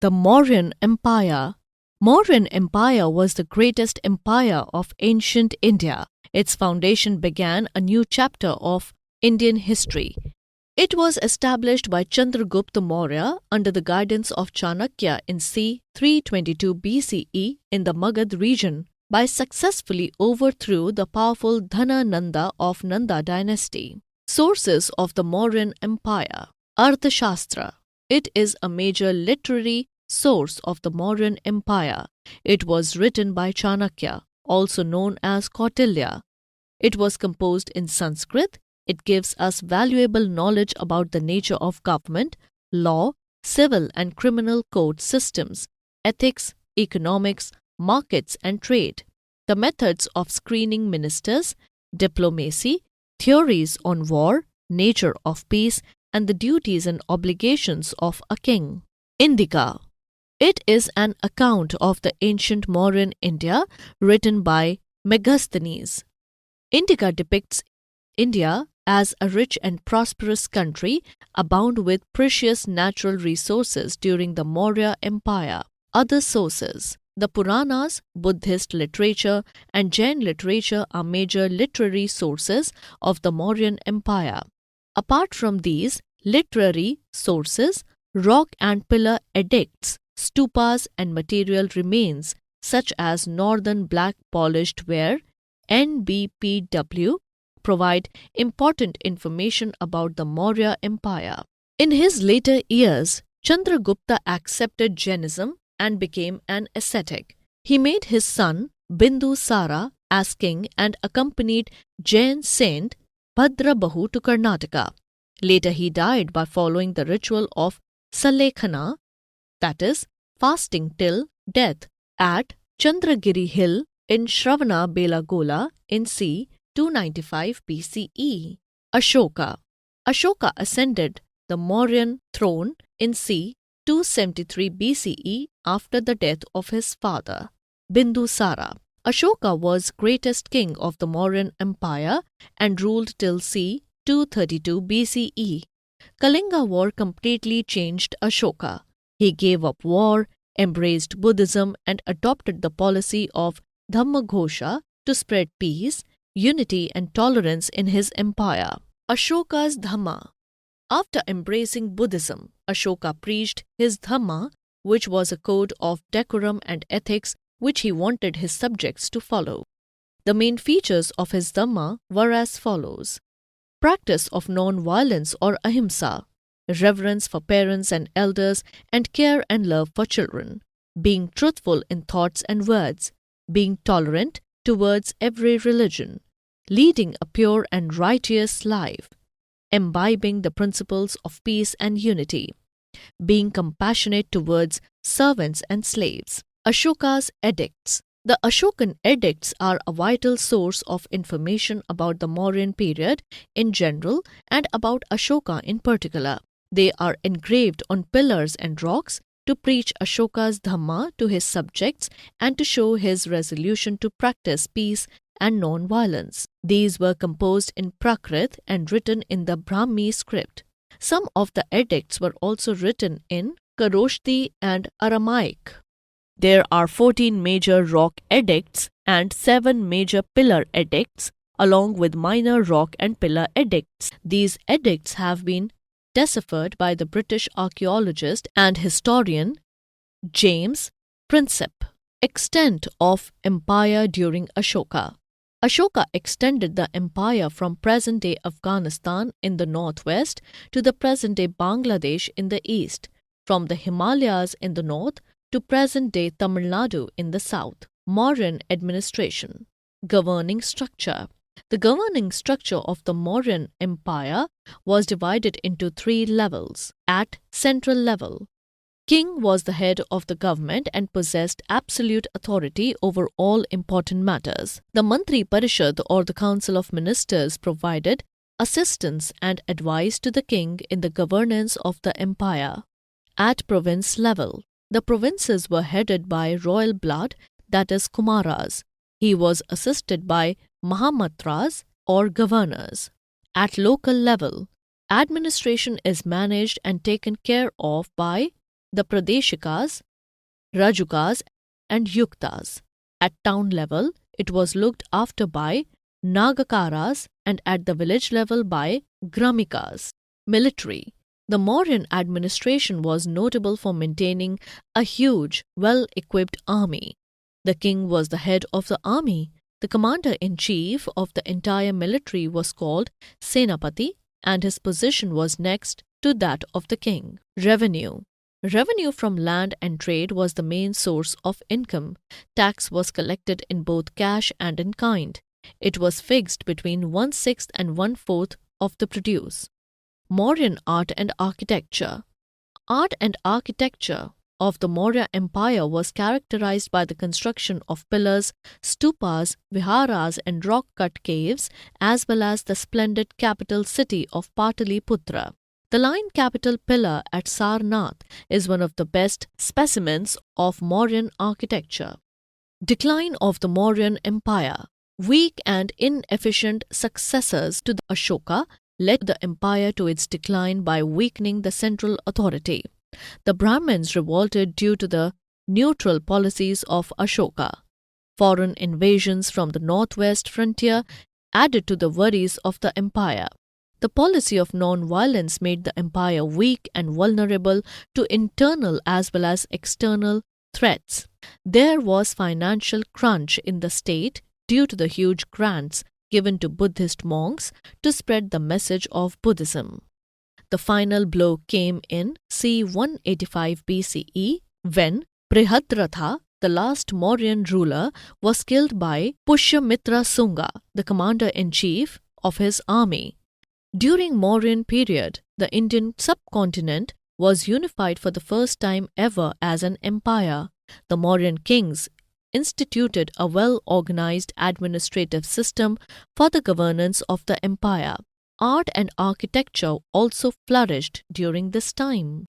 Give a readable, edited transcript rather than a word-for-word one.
The Mauryan Empire. Mauryan Empire was the greatest empire of ancient India. Its foundation began a new chapter of Indian history. It was established by Chandragupta Maurya under the guidance of Chanakya in c. 322 BCE in the Magad region by successfully overthrew the powerful Dhanananda of Nanda dynasty. Sources of the Mauryan Empire. Arthashastra. It is a major literary source of the Mauryan Empire. It was written by Chanakya, also known as Kautilya. It was composed in Sanskrit. It gives us valuable knowledge about the nature of government, law, civil and criminal court systems, ethics, economics, markets and trade, the methods of screening ministers, diplomacy, theories on war, nature of peace, and the duties and obligations of a king. Indica. It is an account of the ancient Mauryan India written by Megasthenes. Indica depicts India as a rich and prosperous country abound with precious natural resources during the Maurya Empire. Other sources. The Puranas, Buddhist literature, and Jain literature are major literary sources of the Mauryan Empire. Apart from these literary sources, rock and pillar edicts, stupas, and material remains such as northern black polished ware (NBPW) provide important information about the Maurya Empire. In his later years, Chandragupta accepted Jainism and became an ascetic. He made his son Bindusara as king and accompanied Jain saint Bhadrabahu to Karnataka. Later he died by following the ritual of Salekhana, that is, fasting till death, at Chandragiri Hill in Shravana Belagola in c. 295 BCE. Ashoka. Ashoka ascended the Mauryan throne in c. 273 BCE after the death of his father, Bindusara. Ashoka was greatest king of the Mauryan Empire and ruled till c. 232 BCE. Kalinga War completely changed Ashoka. He gave up war, embraced Buddhism, and adopted the policy of Dhammaghosha to spread peace, unity, and tolerance in his empire. Ashoka's Dhamma. After embracing Buddhism, Ashoka preached his Dhamma, which was a code of decorum and ethics which he wanted his subjects to follow. The main features of his Dhamma were as follows: practice of non-violence or ahimsa, reverence for parents and elders, and care and love for children, being truthful in thoughts and words, being tolerant towards every religion, leading a pure and righteous life, imbibing the principles of peace and unity, being compassionate towards servants and slaves. Ashoka's edicts. The Ashokan edicts are a vital source of information about the Mauryan period in general and about Ashoka in particular. They are engraved on pillars and rocks to preach Ashoka's Dhamma to his subjects and to show his resolution to practice peace and non-violence. These were composed in Prakrit and written in the Brahmi script. Some of the edicts were also written in Kharoshthi and Aramaic. There are 14 major rock edicts and 7 major pillar edicts, along with minor rock and pillar edicts. These edicts have been deciphered by the British archaeologist and historian James Prinsep. Extent of empire during Ashoka. Ashoka extended the empire from present-day Afghanistan in the northwest to the present-day Bangladesh in the east, from the Himalayas in the north to present-day Tamil Nadu in the south. Mauryan administration. Governing structure. The governing structure of the Mauryan Empire was divided into 3 levels. At central level, king was the head of the government and possessed absolute authority over all important matters. The Mantri Parishad or the Council of Ministers provided assistance and advice to the king in the governance of the empire. At province level, the provinces were headed by royal blood, that is Kumaras. He was assisted by Mahamatras or governors. At local level, administration is managed and taken care of by the Pradeshikas, Rajukas, and Yuktas. At town level, it was looked after by Nagakaras and at the village level by Gramikas. Military. The Mauryan administration was notable for maintaining a huge, well-equipped army. The king was the head of the army. The commander-in-chief of the entire military was called Senapati, and his position was next to that of the king. Revenue. Revenue from land and trade was the main source of income. Tax was collected in both cash and in kind. It was fixed between 1/6 and 1/4 of the produce. Mauryan art and architecture. Art and architecture of the Maurya Empire was characterized by the construction of pillars, stupas, viharas, and rock-cut caves, as well as the splendid capital city of Pataliputra. The line capital pillar at Sarnath is one of the best specimens of Mauryan architecture. Decline of the Mauryan Empire. Weak and inefficient successors to the Ashoka led the empire to its decline by weakening the central authority. The Brahmins revolted due to the neutral policies of Ashoka. Foreign invasions from the northwest frontier added to the worries of the empire. The policy of non-violence made the empire weak and vulnerable to internal as well as external threats. There was financial crunch in the state due to the huge grants given to Buddhist monks to spread the message of Buddhism. The final blow came in c. 185 BCE when Brihadratha, the last Mauryan ruler, was killed by Pushyamitra Sunga, the commander-in-chief of his army. During Mauryan period, the Indian subcontinent was unified for the first time ever as an empire. The Mauryan kings instituted a well-organized administrative system for the governance of the empire. Art and architecture also flourished during this time.